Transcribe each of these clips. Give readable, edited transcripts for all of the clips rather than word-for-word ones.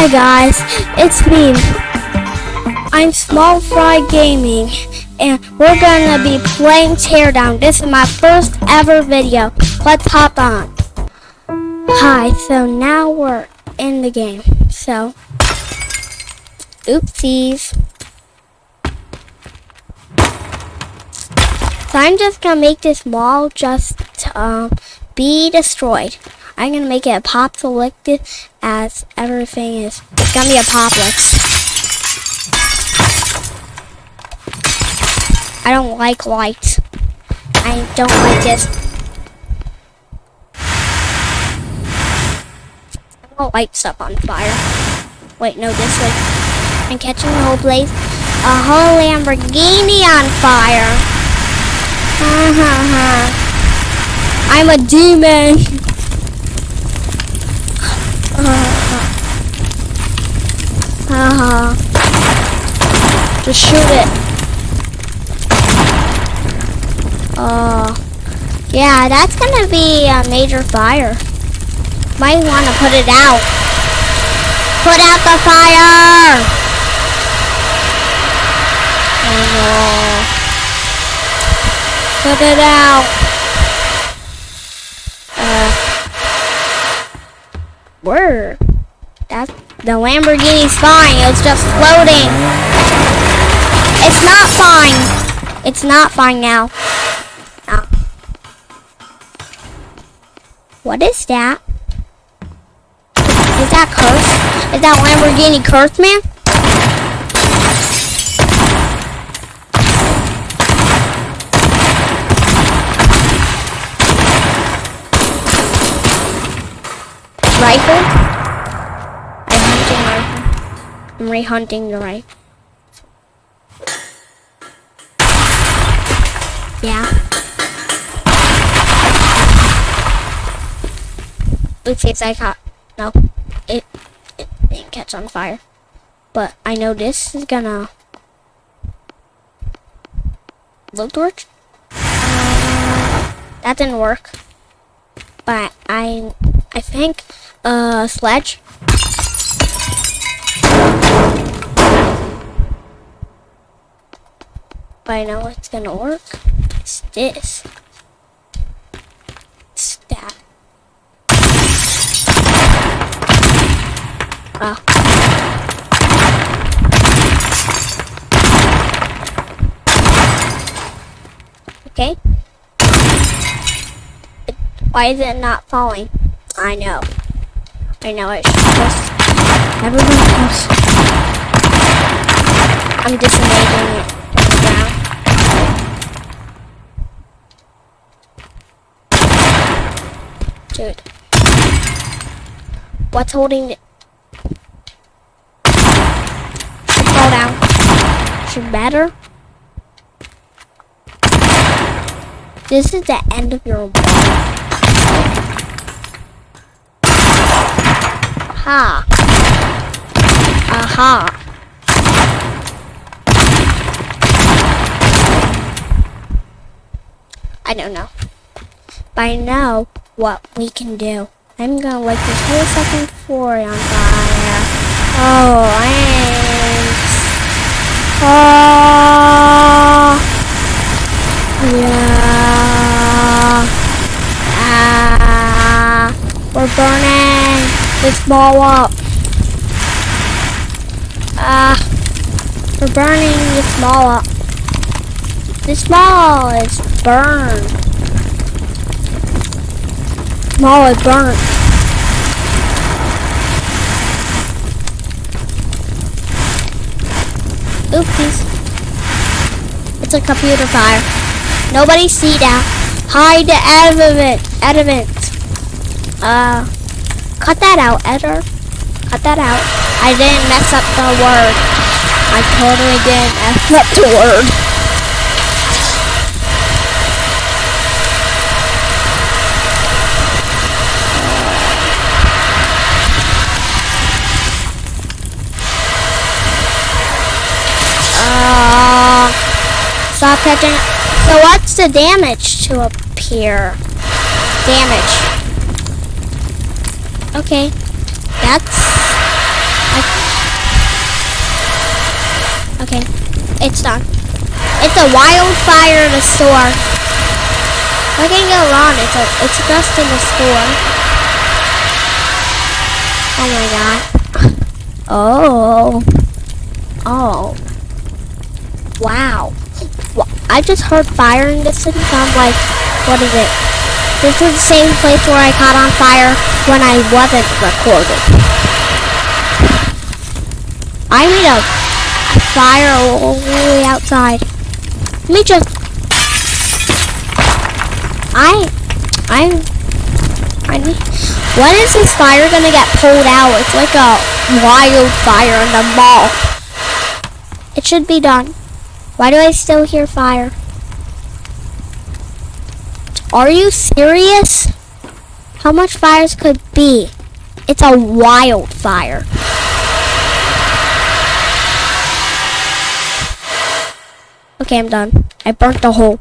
Hi guys, it's me. I'm Smallfri Gaming, and we're gonna be playing Teardown. This is my first ever video. Let's hop on. Hi, so now we're in the game. So, oopsies. So I'm just gonna make this wall just be destroyed. I'm gonna make it apocalyptic as everything is. It's gonna be apocalypse. I don't like lights. I don't like this. I don't light stuff on fire. Wait, no, this way. I'm catching the whole place. A whole Lamborghini on fire. I'm a demon. Just shoot it. Yeah, that's gonna be a major fire. Might want to put it out. Put out the fire! Oh no. Put it out. Word. That's the Lamborghini's fine. It's just floating. It's not fine. It's not fine now. Oh. What is that? Is that cursed? Is that Lamborghini cursed, man? Rifle? I'm re-hunting the rifle. Yeah. Oopsies, I caught. No. It didn't catch on fire. But I know this is gonna look torch. That didn't work. But I think sledge. But I know it's gonna work. It's this. It's that. Oh. Okay. Why is it not falling? I know. It's just everyone else. I'm disengaging it on the ground. Dude. What's holding it? Should fall down. Should better. This is the end of your wall. Aha. Aha. I don't know. But I know what we can do. I'm gonna light this whole second floor on fire. Oh, thanks. Oh. Yeah. Ah. We're burning. Let's blow up. We're burning this mall up. This mall is burned. Mall is burnt. Oopsies. It's a computer fire. Nobody see that. Hide the evidence. Cut that out, editor. Cut that out. I didn't mess up the word. I totally didn't mess up the word. Stop catching. So what's the damage to appear? Damage. Okay. That's Okay, it's done. It's a wildfire in a store. What can go wrong? It's just in the store. Oh my god. Oh. Oh. Wow. I just heard fire in this and I'm like, what is it? This is the same place where I caught on fire when I wasn't recording. I made a fire all the way outside. Let me just... When is this fire gonna get pulled out? It's like a wildfire in the mall. It should be done. Why do I still hear fire? Are you serious? How much fires could be? It's a wildfire. Okay, I'm done. I burnt the hole.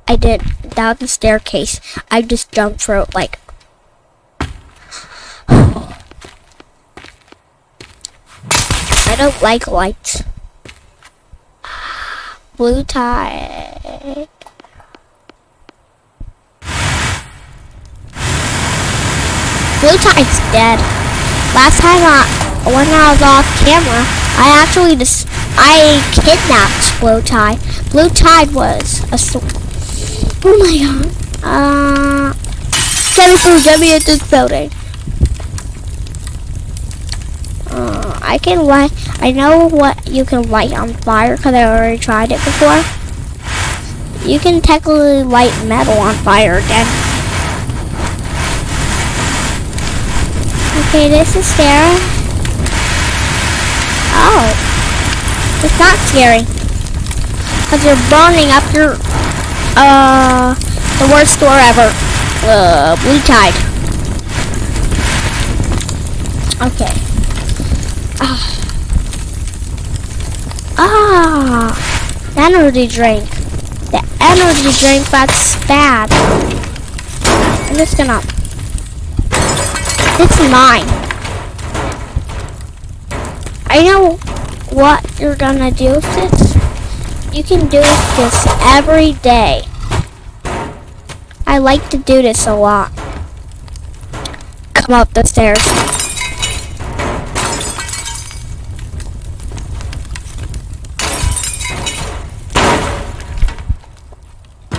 I did. Down the staircase. I just jumped through it like... I don't like lights. Blue tie. Blue tie's dead. Last time when I was off camera, I kidnapped Blue tie. Blue tie was a... Oh my god. Jennifer, get me at this building. I know what you can light on fire because I already tried it before. You can technically light metal on fire again. Okay, this is scary. Oh. It's not scary. Because you're burning up your, the worst store ever. Blue tide. Okay. Energy drink. The energy drink, that's bad. I'm just gonna... It's mine. I know what you're gonna do with this. You can do this every day. I like to do this a lot. Come up the stairs.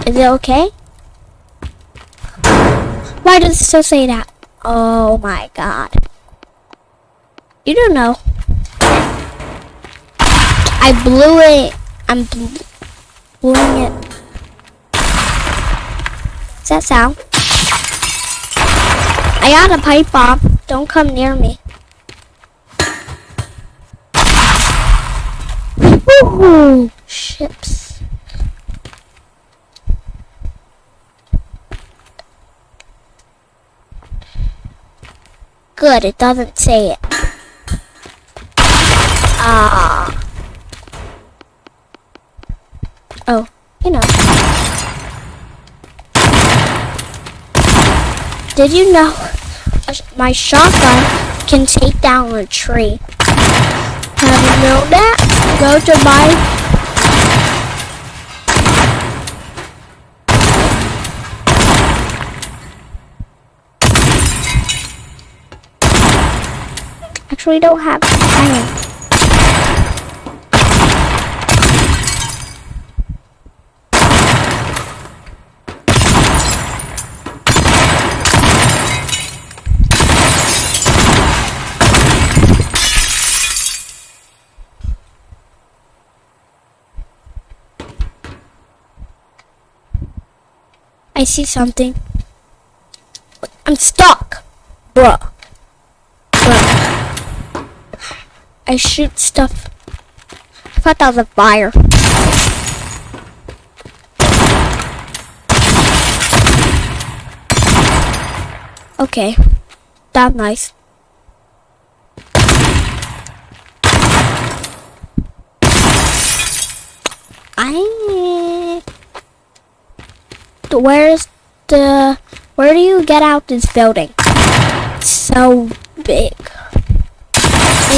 Is it okay? Why does it still say that? Oh my god. You don't know. I blew it. I'm blowing it. What's that sound? I got a pipe bomb. Don't come near me. Woohoo! Ships. Good, it doesn't say it. Oh, you know. Did you know my shotgun can take down a tree? Have you known that? Go to my... Actually, don't have iron. I see something. I'm stuck, bruh. I shoot stuff. I thought that was a fire. Okay, that's nice. Where do you get out this building? It's so big.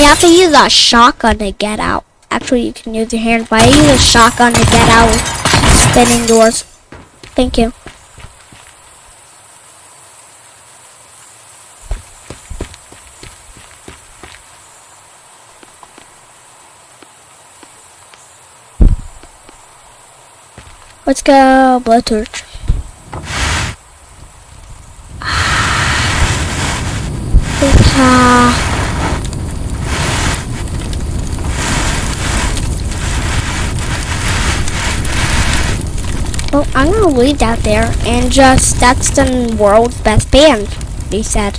You have to use a shotgun to get out. Actually, you can use your hand, but I use a shotgun to get out with spinning doors. Thank you. Let's go, Blowtorch. Well, I'm gonna leave out there and just, that's the world's best band, he said.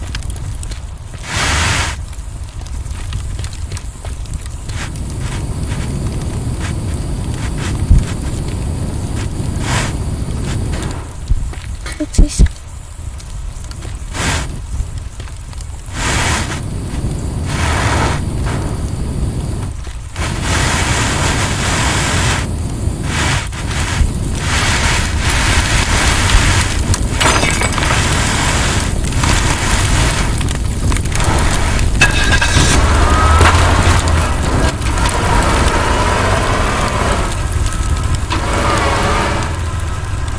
Oopsies.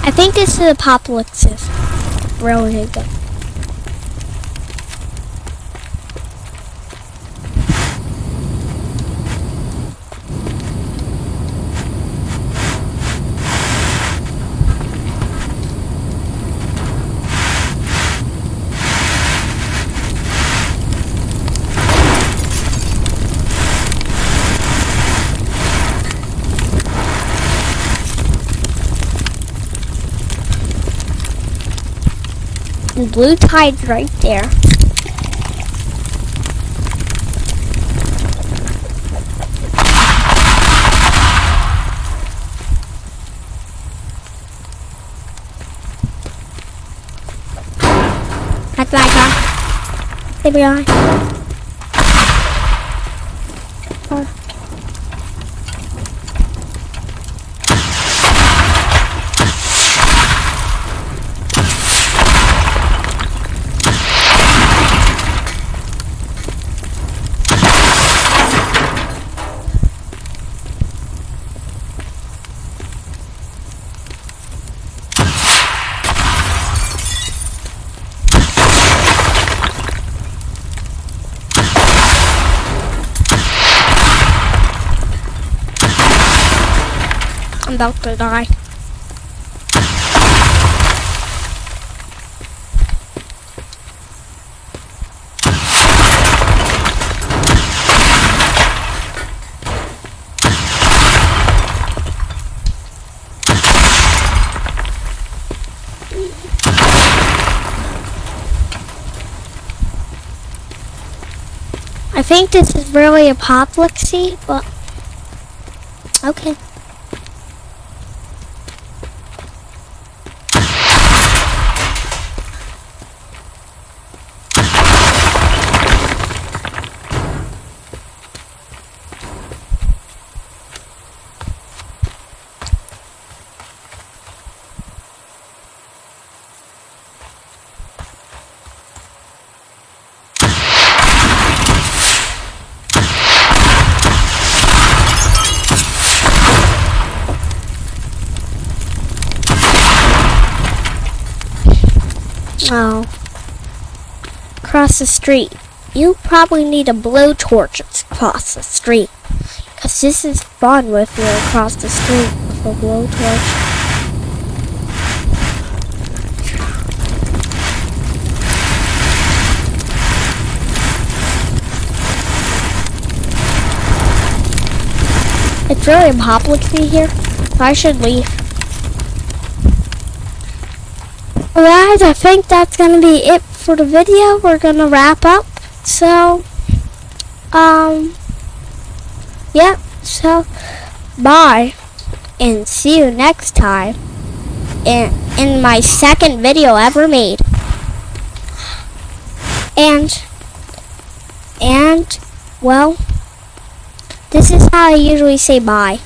I think this is Aplocalypse. Really good. And blue tide's right there. That's my car. There we are. I'm about to die. I think this is really Aplocalypse, but okay. Oh. Across the street. You probably need a blowtorch across the street. Because this is fun with you across the street with a blowtorch. It's really Aplocalypse here, so I should leave. Alright, I think that's gonna be it for the video. We're gonna wrap up. So, yeah, so, bye. And see you next time in my second video ever made. And, well, this is how I usually say bye.